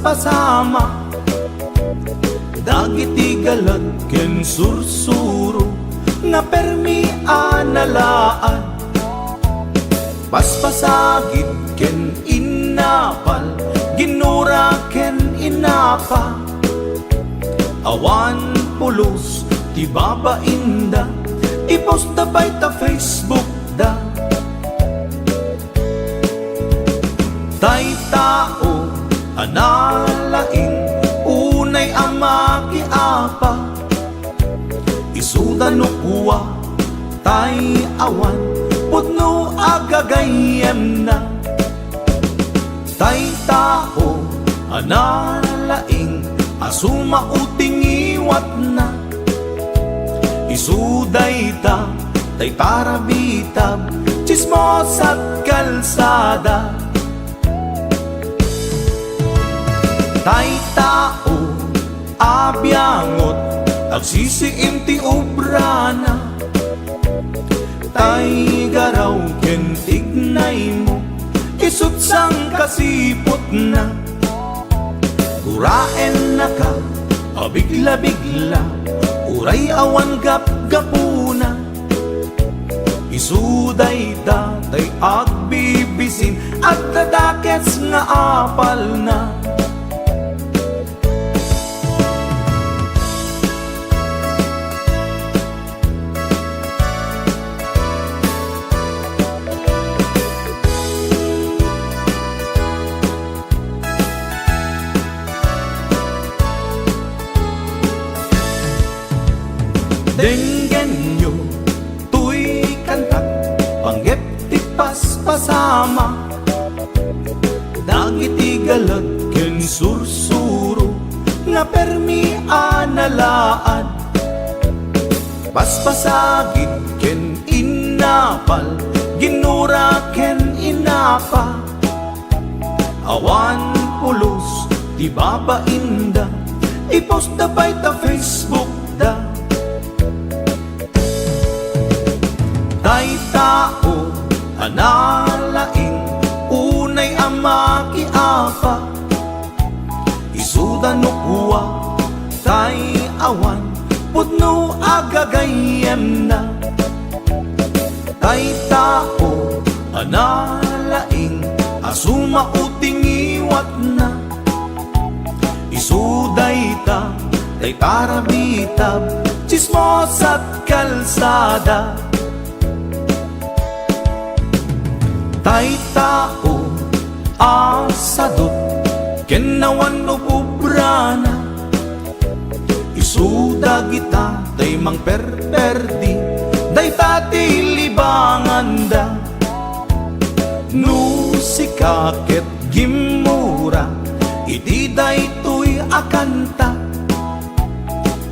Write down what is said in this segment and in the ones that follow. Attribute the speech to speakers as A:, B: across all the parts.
A: paspasama, dagiti galat ken sursuro, nga permi analaan, paspasagit ken inapal, ginura ken inapa, awan pulos ti babainda, ipost da bay ta Facebook da. Tay tao analaing, unay ama kiapa, isuda no kuwa tay awan, pudno agagayem na. Tay tao analaing, asuma uting iwat na, isuday ta tay parabitab, chismos at kalsada. Tay tao abyangot, agsisiim ti obrana, tay garaw ken tignay mo, isut sang kasipot na. Uraen na ka, abigla-bigla, uray awan gap-gapuna, isuday ta tay agbibisin, at dadakets nga apal na. Denngen nyo, tuy kantak, panggep ti paspasama, dagiti galat ken sursuro, nga permi analaan, paspasagit ken inapal, ginura ken inapa, awan pulos ti babainda, ipost da bay ta Facebook da. Tay tao analaing, unay ama kiapa, isuda no kuwa tay awan, pudno agagayem na. Tay tao analaing, asuma uting iwat na, isuday ta tay parabitab, chismos at kalsada. Tay tao asadot, kenawan no pubrana, isuda kita tay mang perperdi, day tati libanganda. No sikaket gimura, iti daytoy akanta,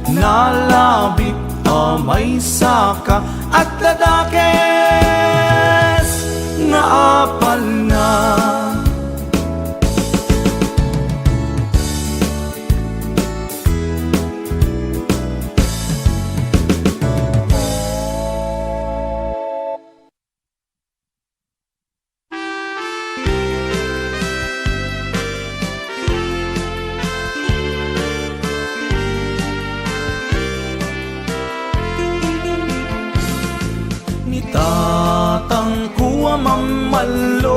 A: nalabit amay saka, at dadakes nga apal na. Nitatang kuwa mamalot,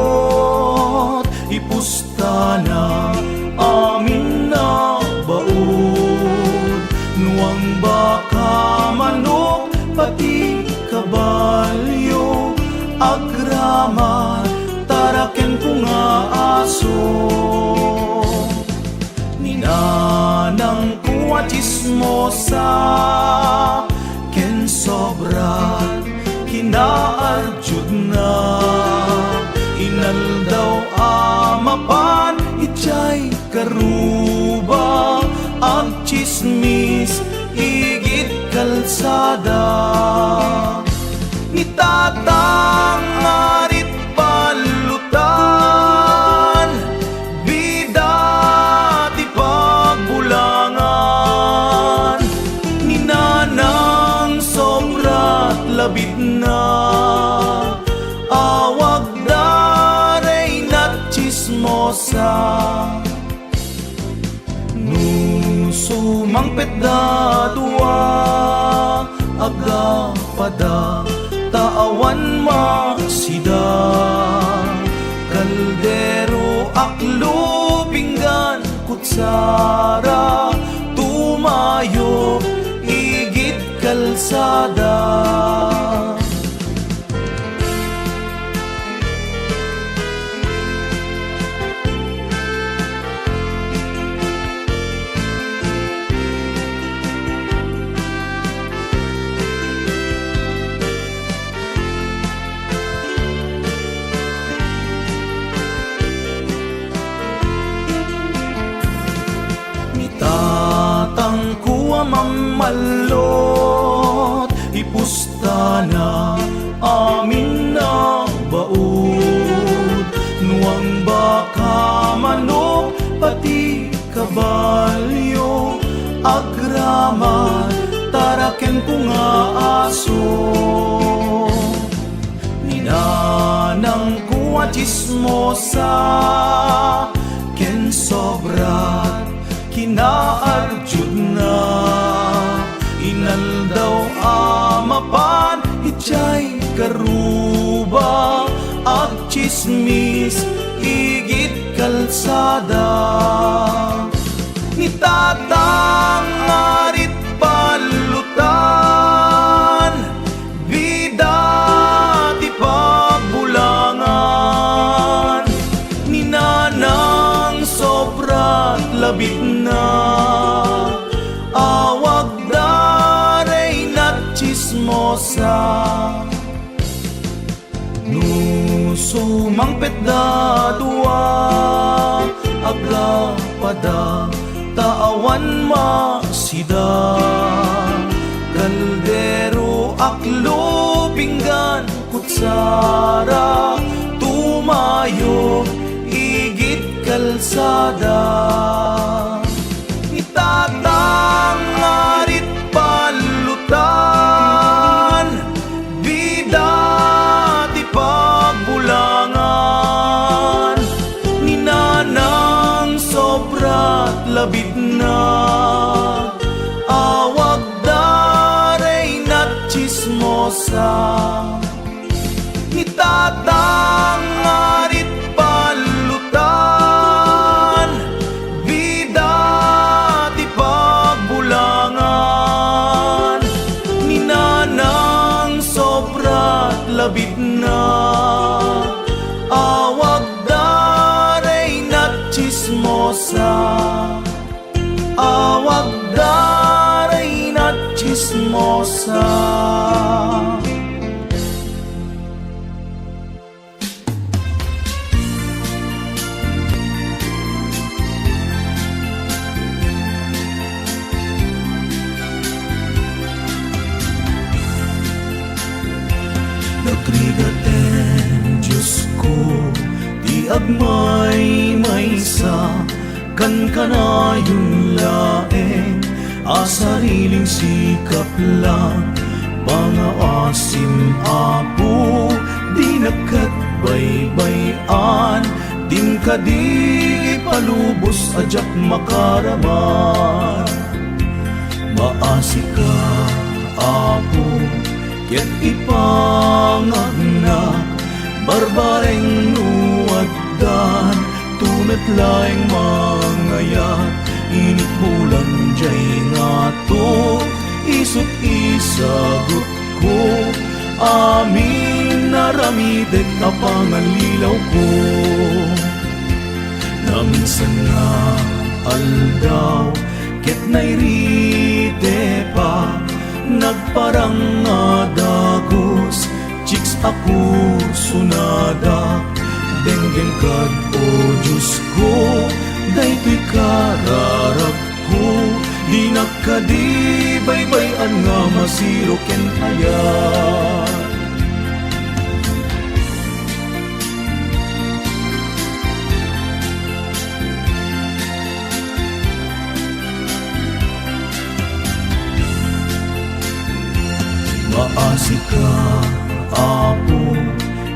A: ipusta na amin na baon, nuang baka manok pati kabalyo, agrama taraken ko nga aso. Ninanang kuwa chismosa, ken sobra kinaaljud na, inaldaw amapan, itjay karuba, ang chismis igit kalsada. Nitatang arit palutan, bida ti pagbulangan, ninanang sobrat labit na, awag daray na chismosa. mangpetda dua aga pada taawan masida kaldero aklo pinggan kutsara tumayo igit kalsada mamalot ipusta na amin na baod nuang baka manok pati kabalyo agraman taraken ko nga aso ninanang kuwa chismosa ken sobrat kinaarjud na inal daw amapan ichay karuba at chismis igit kalsada ni tatang arit palutan bida ti pagbulangan ni nanang sobrat labit na awag daray na chismosa nuso mangpetda dua aga pada taawan masida kaldero aklo pinggan kutsara tumayo igit kalsada itatang arit palutan bida ti pagbulangan ninanang sobrat labit na awag daray na chismosa itatang arit palutan bida ti pagbulangan ninanang sobrat labit na awag daray na chismosa awag daray na chismosa. Nagrigaten, Diyos ko, di agmay maysa, kan kanayon laeng, asariling sikap lang, mga asim apo, di nakatbaybayan, din ka di palubos ajak makaraman. Maasi ka, apo, ket ipangagnak barbareng nuwaddan tumetlaeng mangayat init bulan jay ngato isut isagot ko amin naramidek kapangalilaw ko naminsan nga aldaw ket nairite pa nagparang nga dagos chicks ako sunada Denngen kad o Diyos ko daytoy kararag ko di nakadibaybayan nga masiro ken ayat maasi ka, apo,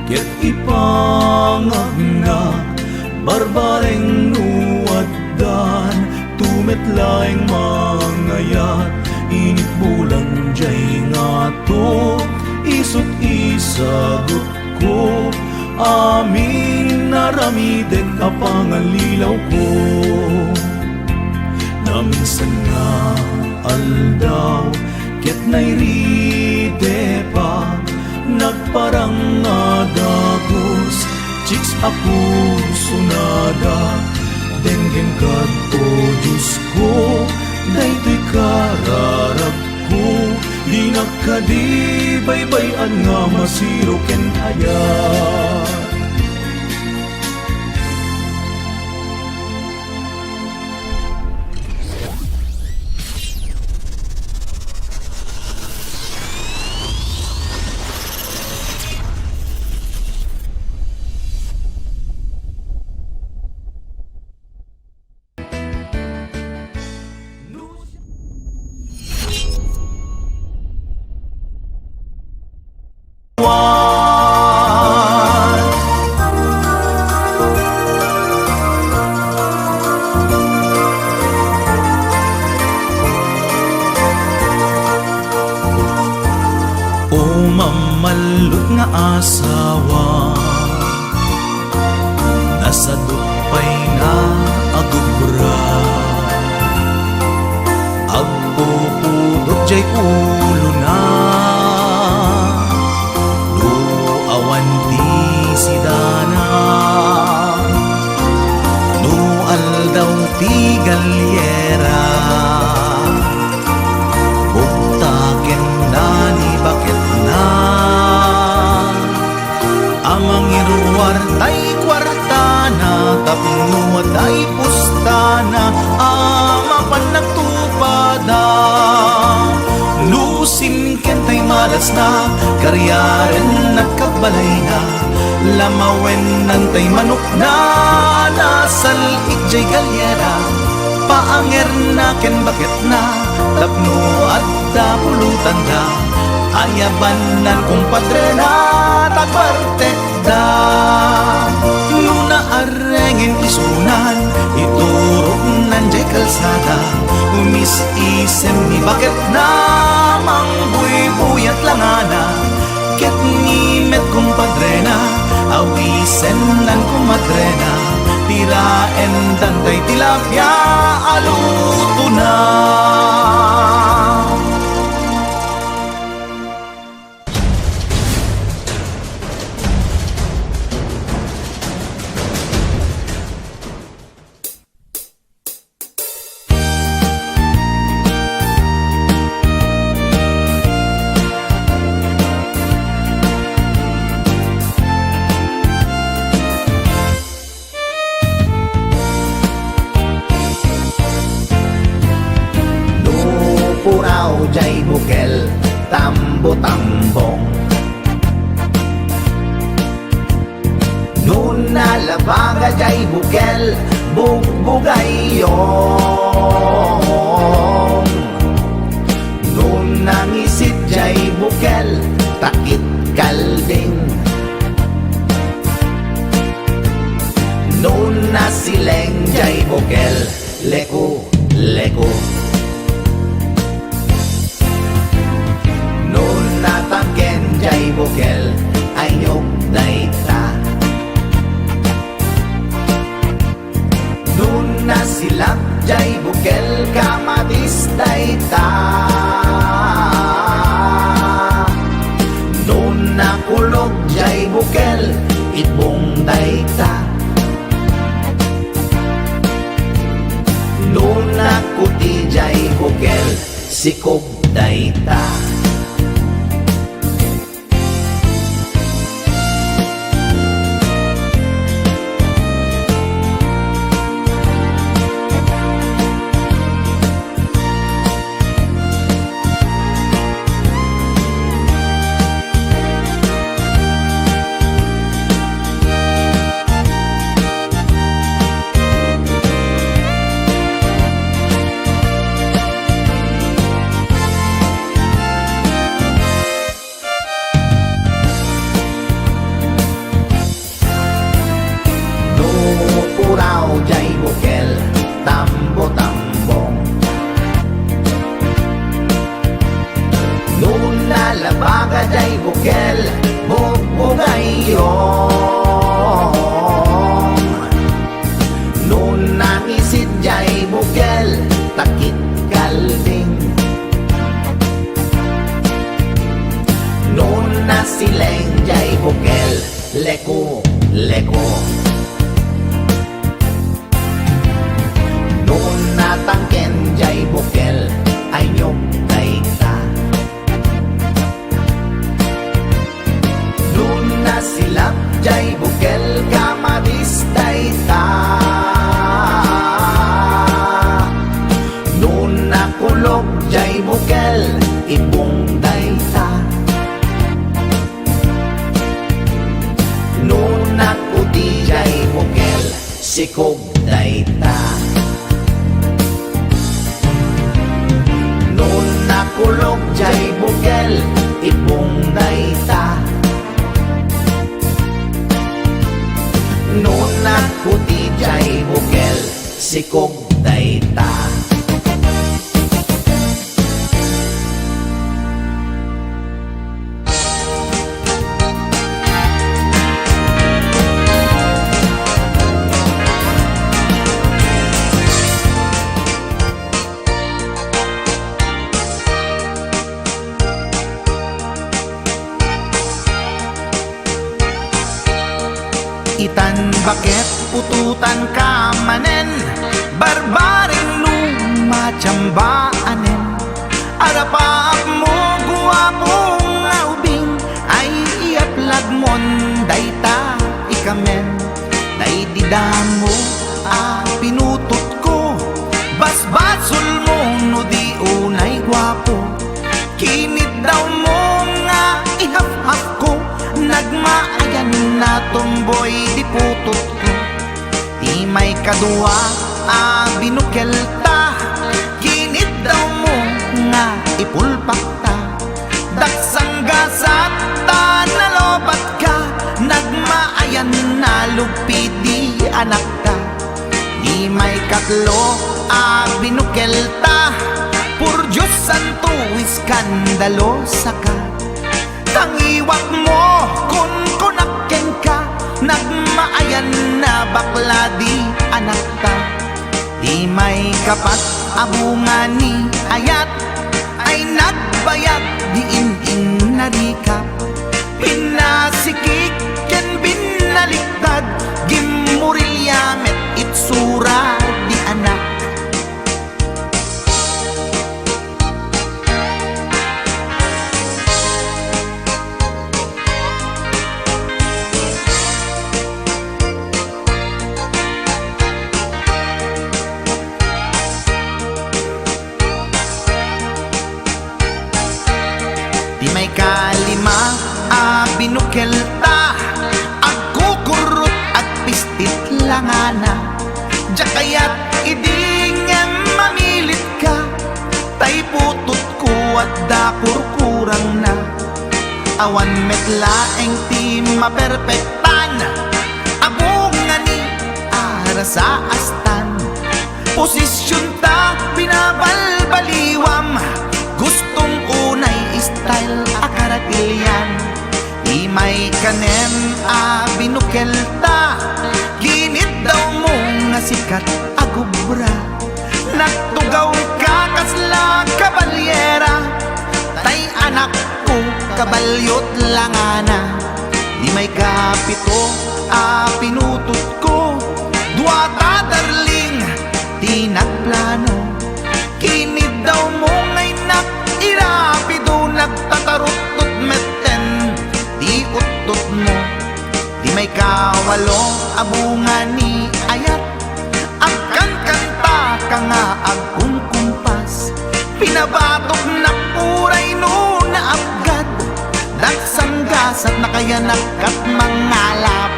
A: ket ipangagnak barbareng nuwaddan tumetlaeng mangayat, init bulan jay nga to, isot isagot ko, amin naramidek apangalilaw ko. Na minsan nga aldaw, ket nairide pa, nagparang nga dagos, chicks ako sunada, Denngen kad o Diyos ko, daytoy kararag ko, di nakadibaybayan nga masiro ken hayat. Mamalot nga asawa, nasa dupay na agubra, agpupudot jay ulo na, luawan di sidana, nualdaw ti galyera, bugtaken na ni bakit na, amang iruwar tay kwartana, tapno tay pustana, amapan nagtupada, lusin ken tay malas na, karyaren nagkabalay na, lamawen nan tay manok na, nasal ikjay galyera, paanger na ken bakit na, tapno at pulutan na, ayabanan kumpadre na tagpartekda. Nuna arengin isunan, iturok nanjay kalsada, umis isem ni bakit na, mangbuy-buyat langana, ket ni met kumpadre na, awisen nan kumadre na, tiraen dantay tilapia aluto na.
B: Jay bukel, tambo-tambong, nun nalabaga jay bukel, bugbugayong, nun nangisit jay bukel, takit kalding, nun nasileng jay bukel, leku-leku, natangken jay bukel, ayok dayta, nun nasilak jay bukel, kamatis dayta, nun nakulog jay bukel, itbong dayta, nun nakuti jay bukel, sikog dayta. baga jay bukel bubugayong nun nangisid jay bukel takit kalbing nun nasileng jay bukel leko leko nun natangken jay bukel ay nyok dayta nun nasilap jay bukel kamadis dayta nun nakulog jay bukel ipong dayta nun nakuti jay bukel sikog dayta nun nakulog jay bukel ipong dayta nun nakuti jay bukel sikog dayta.
A: Itan bakit pututan ka manen barbaring lumachambaanen arapaap mo guwapong ubing ay iaplag mon dayta ikamen daydidamo pinutot ko basbasul mo no di unay guwapo kinit daw mo nga ihap-hap ko nagmaayan na tomboy di putot ko di may kadwa binukel ta kinit daw mo nga ipulpak ta daksang gasat ta nalobat ka nagmaayan na lupidi anak ka di may katlo binukel ta pur Diyos santo iskandalosa ka tangiwak mo kun kunakken ka nagmaayan na bakla di anak ta di may kapat abungan ni ayat ay nagbayag di in narikap pinasikik ken binaliktad gimurilyamet itsura di anak kalima binukel ta agkukurot at pistit langana jakayat idingen mamilit ka tay putot ko at dakurkurang na awan metlaeng ti maperpektan abungan ni ara sa astan posisyon ta binabalbaliwam gustong unay style akaratilyan di may kanem binukel ta ginit daw mo nga sikat agubra nagtugaw ka kasla kabalyera tay anak ko kabalyot langana di may kapito pinutot ko duwata darling di nagplano kinid daw mo ngay irapido nagtatarot-tot meten di utot mo di may kawalo abungan ni ayat agkan kanta ka nga agkumkumpas pinabatok na puray no na abgad daksang gasat na kaya nagkat mangalap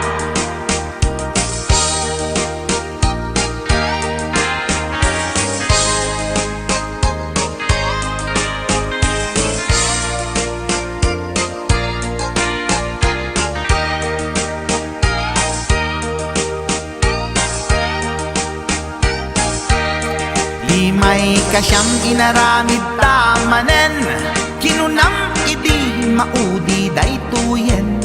A: may kasyang inaramid tamanen kinunam idi
B: maudi daytoyen.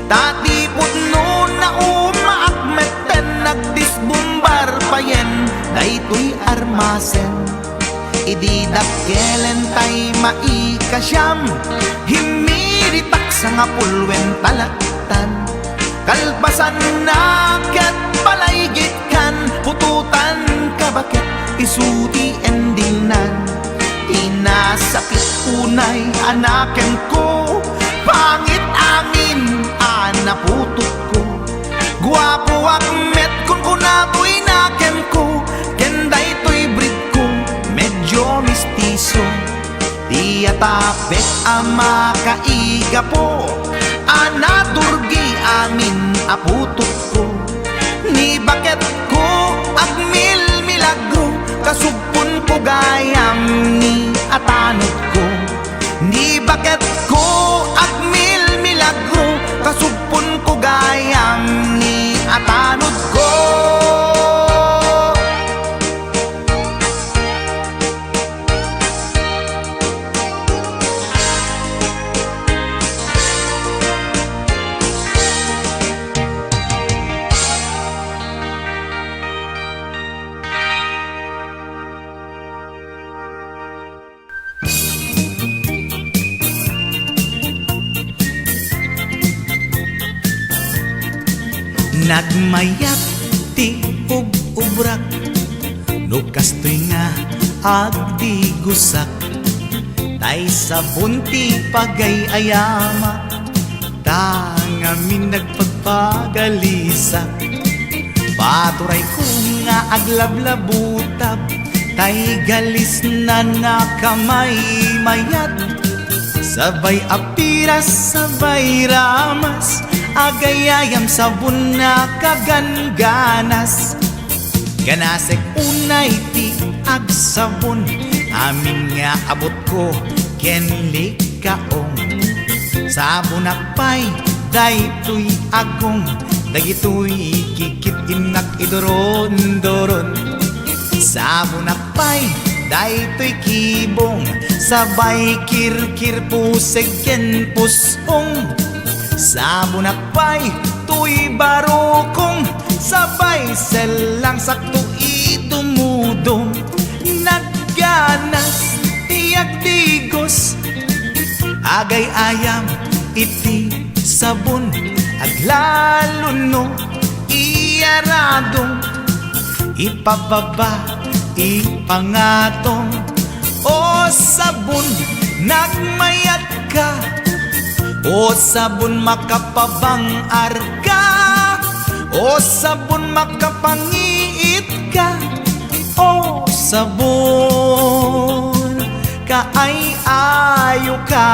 B: Tati putno na umaakmeten, nagdisbumbar payen, daytoy armasen. Ididakelen tay maikasyam, himiritak sa nga pulwen talaktan. Kalpasan na ket palaygit kan, pututan kabakit isuti endingnan. Inasakit unay anaken ko, pangit angin anaputot ko. Guwapo akmet kun kunatoy naken ko, kenday to'y breed ko medyo mistiso. Di atapek ama kaiga po, anaturgi amin aputot ko. Ni baket ko agmil milagro, kasugpon ko gayam ni atanod ko. Ni baket ko agmil milagro, kasugpon ko gayam ni atanod ko. Nagmayat ti ubrak, no kastoy nga agdi gusak. Tay sabon ti pagayayama, tangamin nagpagpagalisak. Paturay ko nga aglablabutab, tay galis na nakamay mayat. Sabay apiras, sabay ramas, agayayam sabon na kaganganas. Ganasek unay ti agsabon, amin nga abot ko kenli kaong. Sabon akpay daytoy agong, dagitoy kikit inak idoron-doron. Sabon akpay daytoy kibong, sabay kirkir puseg ken pusong. Sabon akpay tuy barukong, sabay selang sakto itumudong. Nagganas tiyak digos, agay ayam iti sabon. Aglalo no iyaradong, ipababa ipangatong. O sabon nagmayat ka, o sabon makapabang arka, o sabon makapangiit ka, o sabon kaay-ayo ka.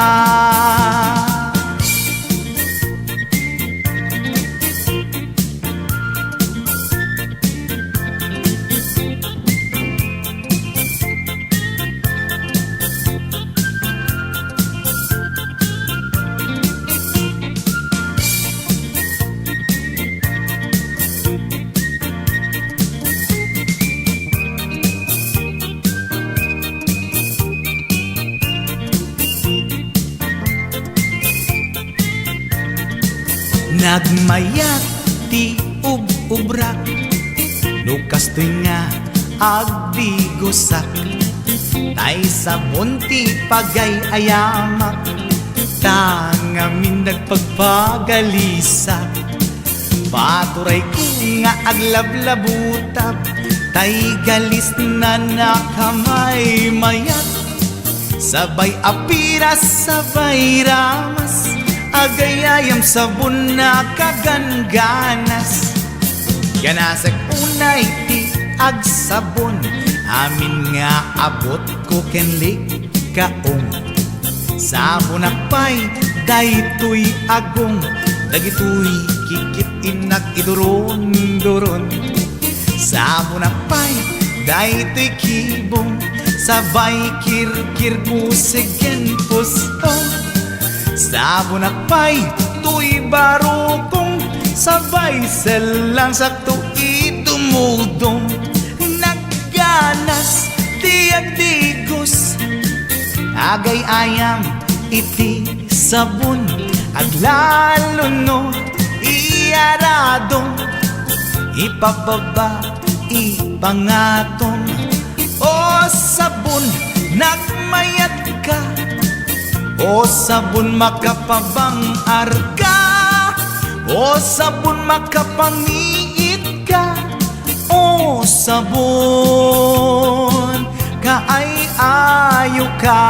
B: Nagmayat ti ubrak, no kastoy nga agdi gusak. Tay sabon ti pagay-ayamak, tangamin nagpagpagalisak. Paturay ko nga aglablabutab, tay galis na nakamay mayat. Sabay apiras, sabay ramas, agayayam sabon na kaganganas. Ganasag unay ti agsabon, amin nga abot ko kenlik kaong. Sabon akpay daytoy agong, dagitoy kikit inak idoron-doron. Sabon akpay daytoy kibong, sabay kirkir puseg ken pusong. Sabon akpay tuy barukong, sabay selang sakto itumudong. Nagganas tiyak digos, agay ayam iti
A: sabon aglalo no iarado ipababa ipangaton o sabon nagmayat ka o sabon makapabang arka o sabon makapangiit ka o sabon kaay ayo ka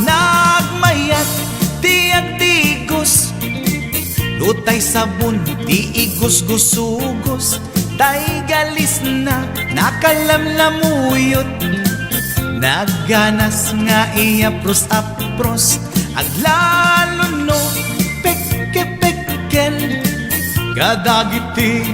A: nagmayat tiag tigos lutay sabon di igos-gusugos tay galis na nakalamlamuyot nagganas nga iapros-apros aglalo no pekke-pekkel kadagiti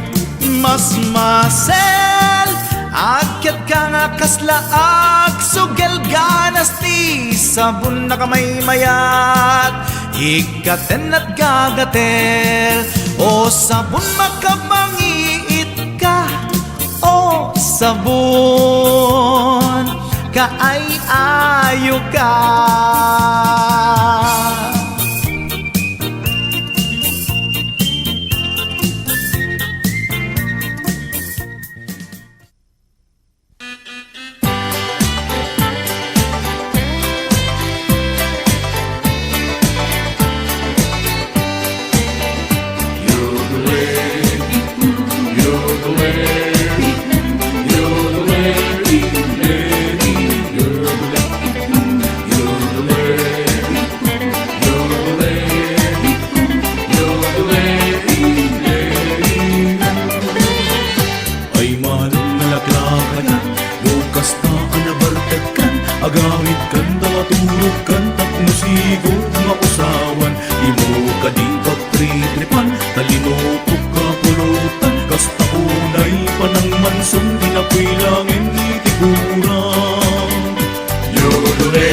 A: mas masel akyat ka nga kaslaag sugel ganas ti sabon na kamay mayat ikaten at gagatel o sabon makapangiit ka o sabon kaay ayo ka
C: agamit kan daturog kan tak musigod nga usawan imo kadi pagtritripan talinutok ka pulutan kasta unay panang mansong dinapilangin ni tiguran yodole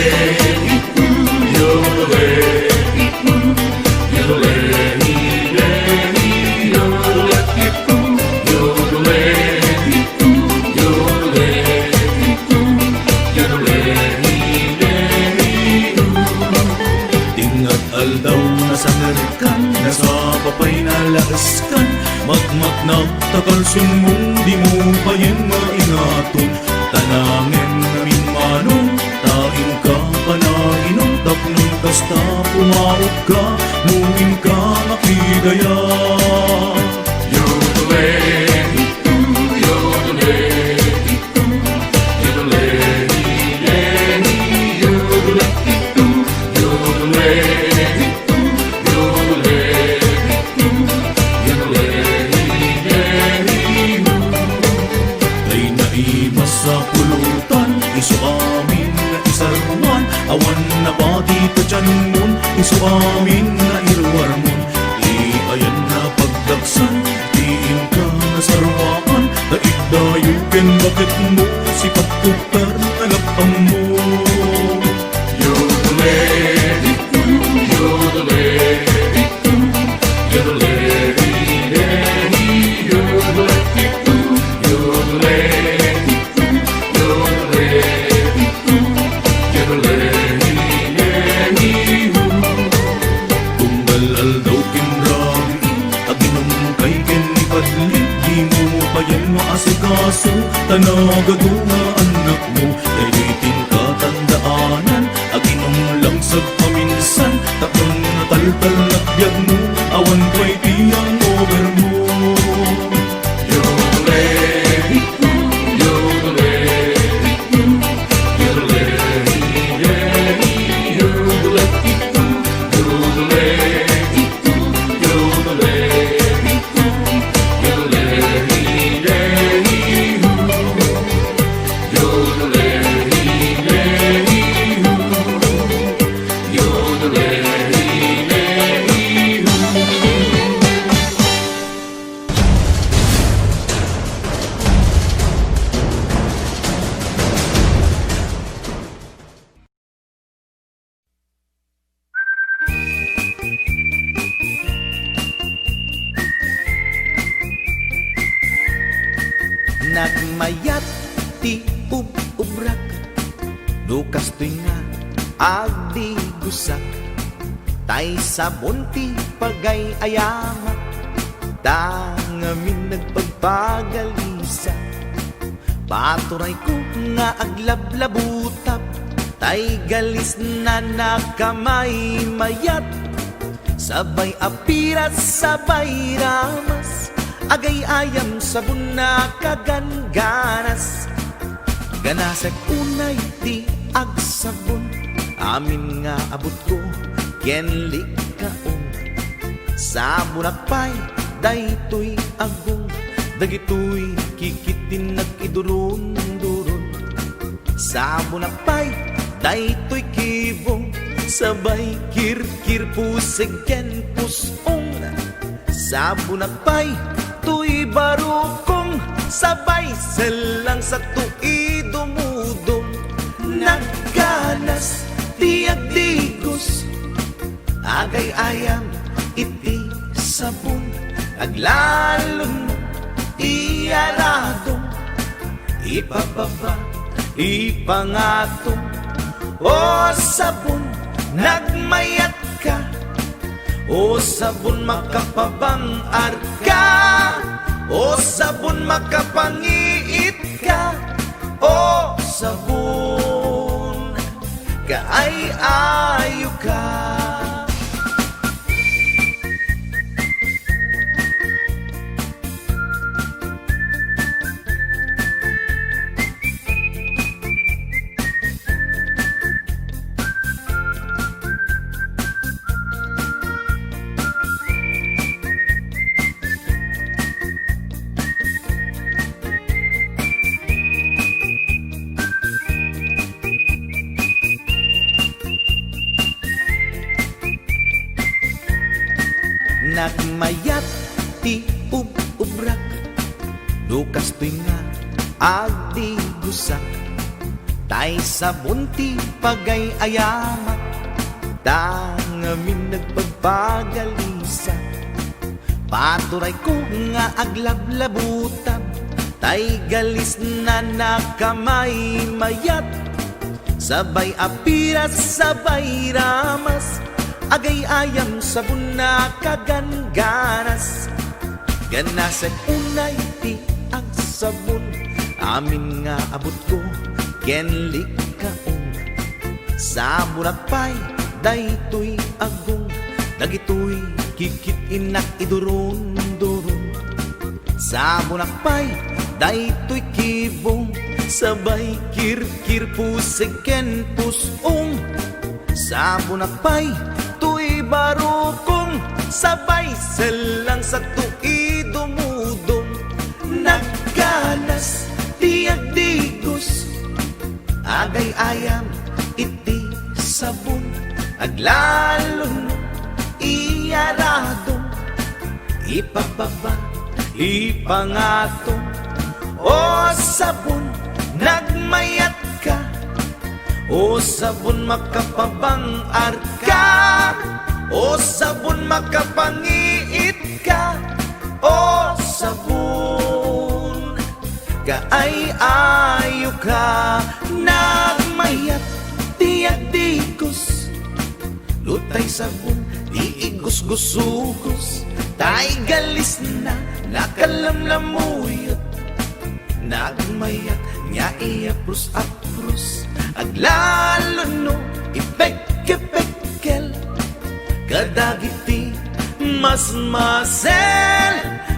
C: yodole yodole aldaw nasangarkan nasa papay nalaskan magmak nagtakalsun mong di mo payen maingaton tanangin namin manong taing ka panahinom tapnong kasta pumaot ka mungin ka makidaya yodole yodole yodole sa pulutan iso amin na isarwan awan na pati ta dyan nun iso amin na irwarmon iayan na pagdaksan diin ka na sarwaan daigdayuken bakit mo si pagtukar na lapang mo yodole yodole yodole asikaso tanagado nga anak mo daytoy katandaanan aginom lang sa paminsan takong nataltal na biyag mo awan pa'y tiyang over mo yodole yodole yodole yodole yodole
A: nagmayat ti ubrak dukas tuy nga agdi gusak tay sabon ti pagay ayamat, tangamin nagpagpagalisa. Paturay ko nga aglablabutap, tay galis na nakamay mayat. Sabay apiras, sabay ramas, agay ayam sabon na kaganganas. Ganasek unay ti agsabon, amin nga abot ko kenli kaong. Sabon akpay, daytoy agong, dagitoy kikitin nag-idurun-durun. Sabon akpay, daytoy kibong, sabay kirkir pusig ken pusong. Sabon akpay, tuy barukong, sabay selang sa tui dumudong. Nagganas, tiagdigos, agay ayam iti sabon, aglalon iyaradong, ipababa ipangatong. O sabon, nagmayat ka, o sabon makapabang arka, o sabon makapangiit ka, o sabon kaay-ayo ka. Nagmayat ti ubrak, dukas pinga agdi gusak. Tay sabon ti pagay ayamat, tangamin nagpagpagalisa. Paturay ko nga aglablabutab, tay galis na nakamay mayat. Sabay apiras, sabay ramas, agay ayam sabon na kaganganas. Ganasek unay ti agsabon, amin nga abot ko kenli kaong. Sabon akpay, daytoy agong, dagitoy kikitin idurun-durun. Sabon akpay, daytoy kibong, sabay kirkir pusig ken pusong. Sabon akpay, tuy barukong, sabay selang sa tui dumudong. Nagganas, tiagdigos, agay ayam iti sabon, aglalon iyaradong, ipababa ipangatong. O sabon, nagmayat ka, o sabon makapabang arka, o sabon makapangiit ka, o sabon kaay-ayo ka. Nagmayat tiagdigos, lutay sabon di igos-gusugos. Tay galis na nakalamlamuyot, nagmayat nya iapros-apros, aglalon no ipek-epekkel. Kadagiti mas masel,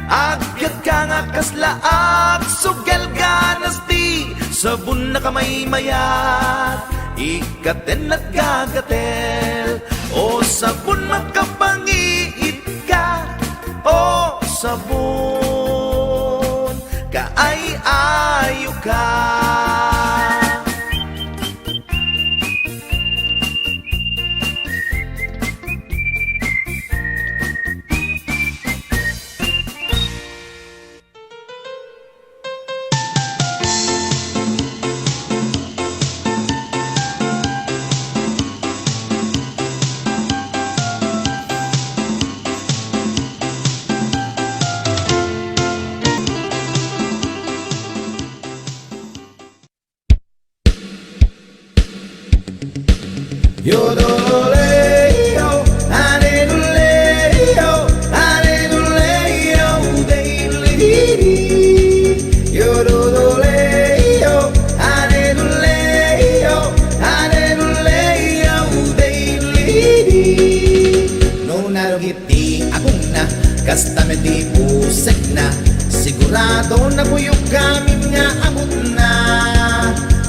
A: agad ka nga kaslaak, sugel ganas ti sabon na kamay mayat, ikaten at gagatel. O sabon makapangiit ka, o sabon kaay-ayo ka. Yo do le yo,
B: narugiti akong na kasta di pusek na sigurado na buyog kami nga abot na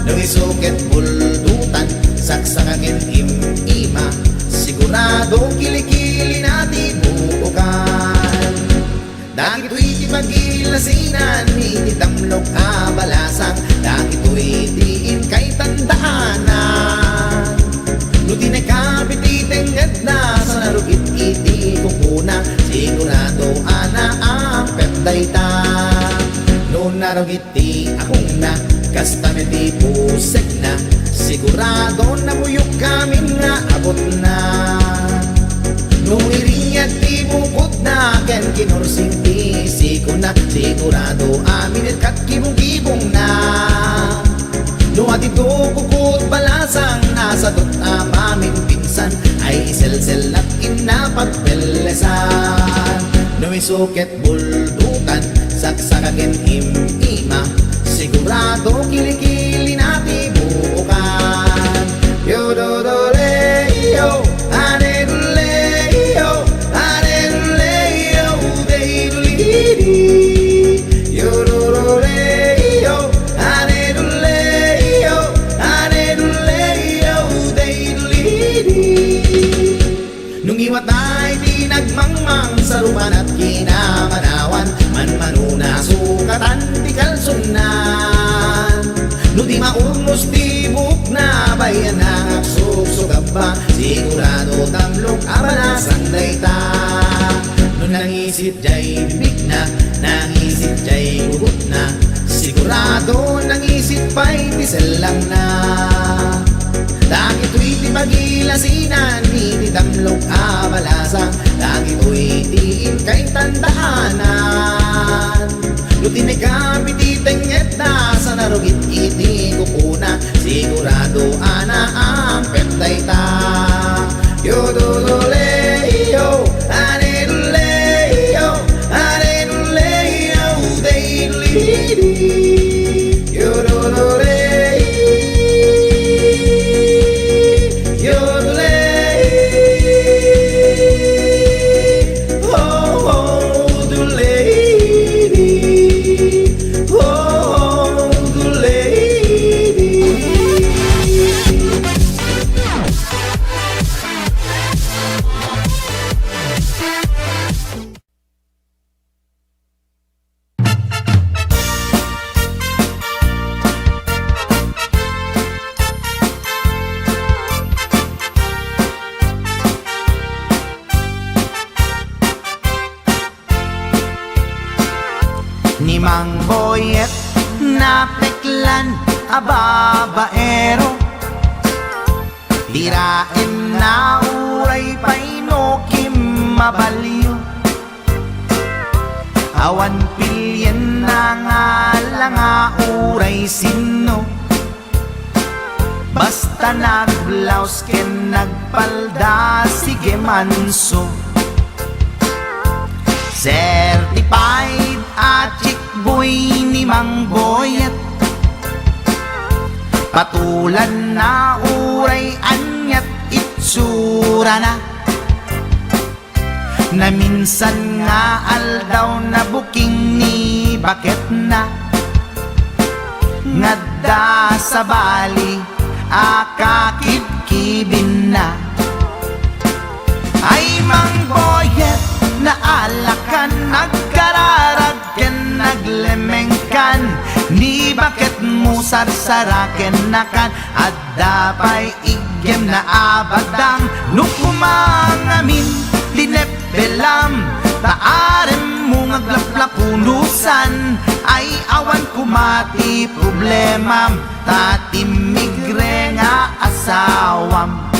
B: nung isukit buldutan saksakakin im-ima sigurado kilikili na di buukan dagito'y di magilasinan iti damlok kabalasang dagito'y diin kay tandaanan no di nakapititengad na sa narugit iti kukuna sigurado ana ang pepday ta no narugit ti akong na kasta di pusek na sigurado na buyog kami nga abot na nung iringat ti bukod na ken kinursing ti siko na sigurado amin at kibong-kibong na nung atito kukod balasang nasa dot amaming pinsan ay isel-sel at inapagpelesan nung isuket buldukan saksakakin im-ima sigurado kilikili na ti buukan yo do do le yo ane do le yo ane do le yo de do li di yo do do le yo ane do le yo ane do le yo de do li di nung iwat ay di nagmangmang sa rupan at kinamanawan manmanuna sukatan ti kalsunan no di maurnos ti buk na bayan na suksugab ba sigurado tamlok abalasan dayta no nangisit jay bibig na nangisit jay gugut na sigurado nangisit pa'y tisel lang na dagito'y ti magilasinan iti damlok abalasang dagito'y tiin kay tandaanan no tinagapititengget na sa narugit iti kukuna sigurado ana ang pepday ta yo do do le yo ane do le yo ane do le yo de do li di yo do do le yo do le oh oh do le ni Mang Boyet na peklan ababaero tirain na uray paino kim mabaliw awan pilyen na nga langa uray sino basta nagblaus ken nagpalda sige manso certified at chikboy ni Mang Boyet patulan na uray anyat itsura na na minsan nga aldaw na buking ni bakit na ngadda sa bali akakibkibin na ay Mang Boyet na alakan nagkararag ken naglemengkan ni bakit mo sarsaraken nakan at dapay igem na abadang nukumangamin dinepelam taarem mo ngaglaplapunusan ay awan kumati problemam tatimigre nga asawam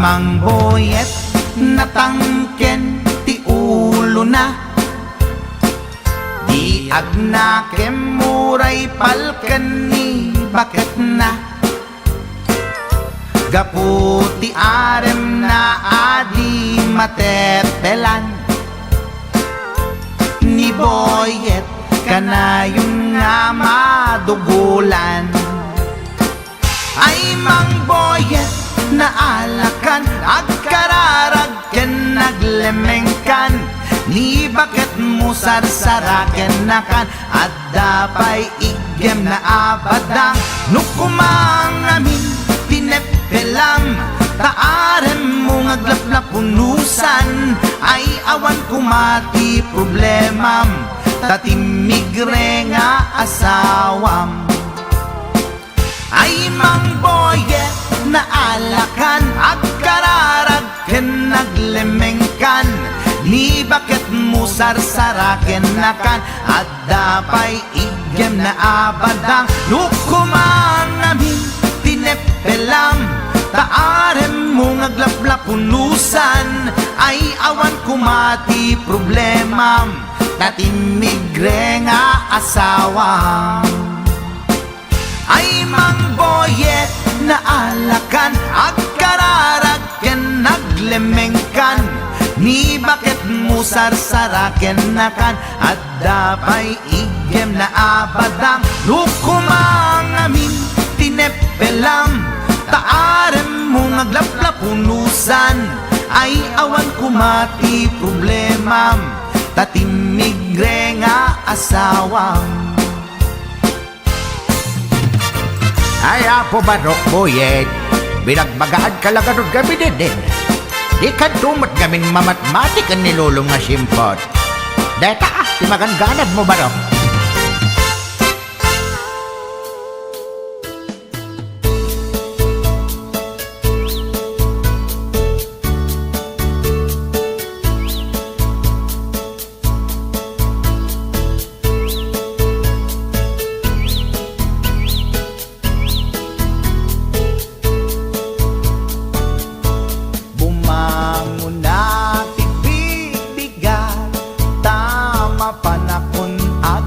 B: Mang Boyet
A: natangken ti ulo na, di agna kemuray palken ni bakit na, gaputi arem na adi matepelan, ni boyet kanayong nga madugulan. Ay mang boyet na alakan, agkararag ken naglemengkan, ni bakit mo sarsaraken nakan, at dapay igem na abadang, nukumang amin tinepelam, taarem mo ngaglaplapunusan, ay awan kumati problemam, tatimigre nga asawam. Ay mang boyet na alakan, agkararag ken naglemengkan, ni bakit mo sarsaraken nakan, at dapay igem na abadang, nukumang amin tinepelam, taarem mo ngaglaplapunusan, ay awan kumati problemam, tatimigre nga asawam. Ay mang boyet na alakan, agkararag ken naglemengkan, ni bakit mo sarsaraken nakan, at dapay igem na abadang, nukumang amin tinepelam, taarem mo ngaglaplapunusan, ay awan kumati problemam, tatimigre nga asawam.
D: Ay, apo barok boyet, binagbagaan ka lang ganun kami din. Di ka tumot gamin mamatmatik ang nilulong nga simpot. Deta, timaganganad mo barok.
A: Panakon at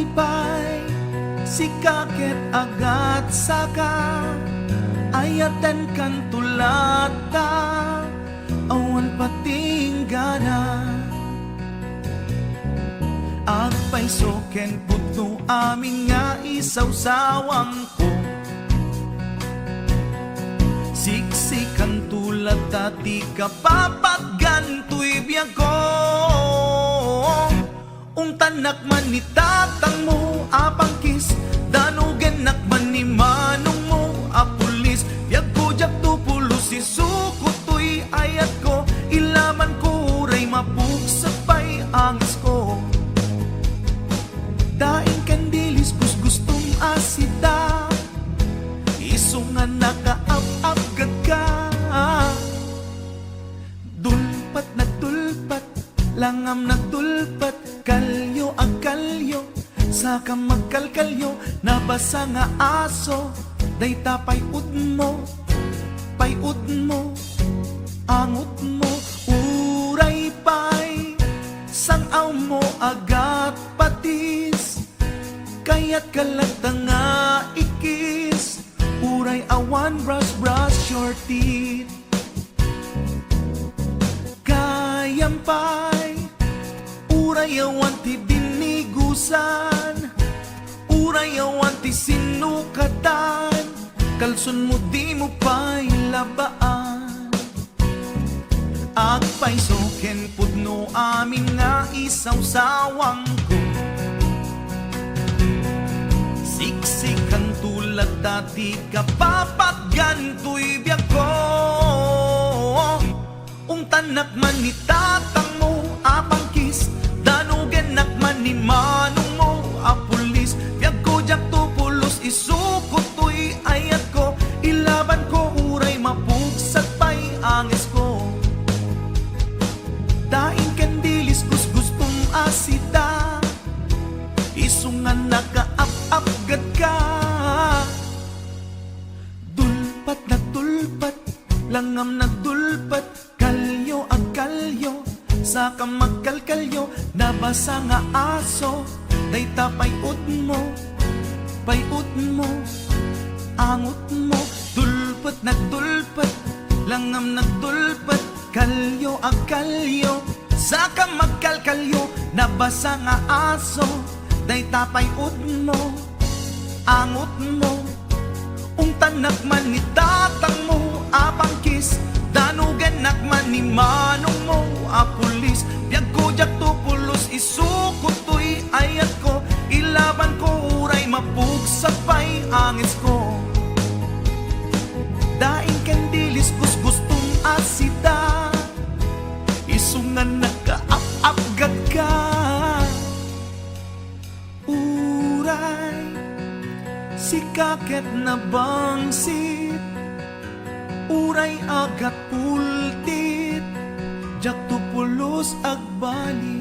A: Uray pa'y sikaket agat saka ayaten kan tulata awan patinggana agpay soken puto amin nga isawsawang ko siksikan tulad dati kapapagganto'y biyag ko tanak man ni tatang mo apang kis danugen nakman ni manong mo apulis biag ko jak tupulos si sukutoy ayat ko ilaman ko ray mapugsapay angis ko daing kandilis gustong asita isungan nakaap-apgad ka dulpat nagdulpat langam nagdulpat kalyo ang kalyo saka magkalkalyo nabasa nga aso dayta payud mo angot mo uray pay sangaw mo agat patis kayat kalagta nga ikis uray awan brush your teeth kayam pay urayawan ti binigusan urayawan ti sinukatan kalson mo di mo pa'y labaan agpay soken pudno amin nga isawsawang ko siksikan tulad dati kapapagganto'y biyag ko tanak man ni tatang mo apang kis danugen nakman ni manong mo apulis biag ko jak tupulos isukutoy ayat ko ilaban ko uray mapugsag pay angis ko daing kandilis gustong asita isungan nakaap-apgad ka dulpat nagdulpat langam nagdulpat kalyo ang kalyo saka magkalkalyo nabasa nga aso dayta payud mo angot mo dulpat nagdulpat langam nagdulpat kalyo ang kalyo saka magkalkalyo nabasa nga aso dayta payud mo angot mo tanak man ni tatang mo apang kis danugen nakman ni manong mo apulis biag ko jak tupulos isukutoy ayat ko ilaban ko uray mapugsag pay angis ko daing kandilis gustong asita isungan nakaap-apgad ka uray sikaket na bangsit uray agat pultit jak tupulos agbali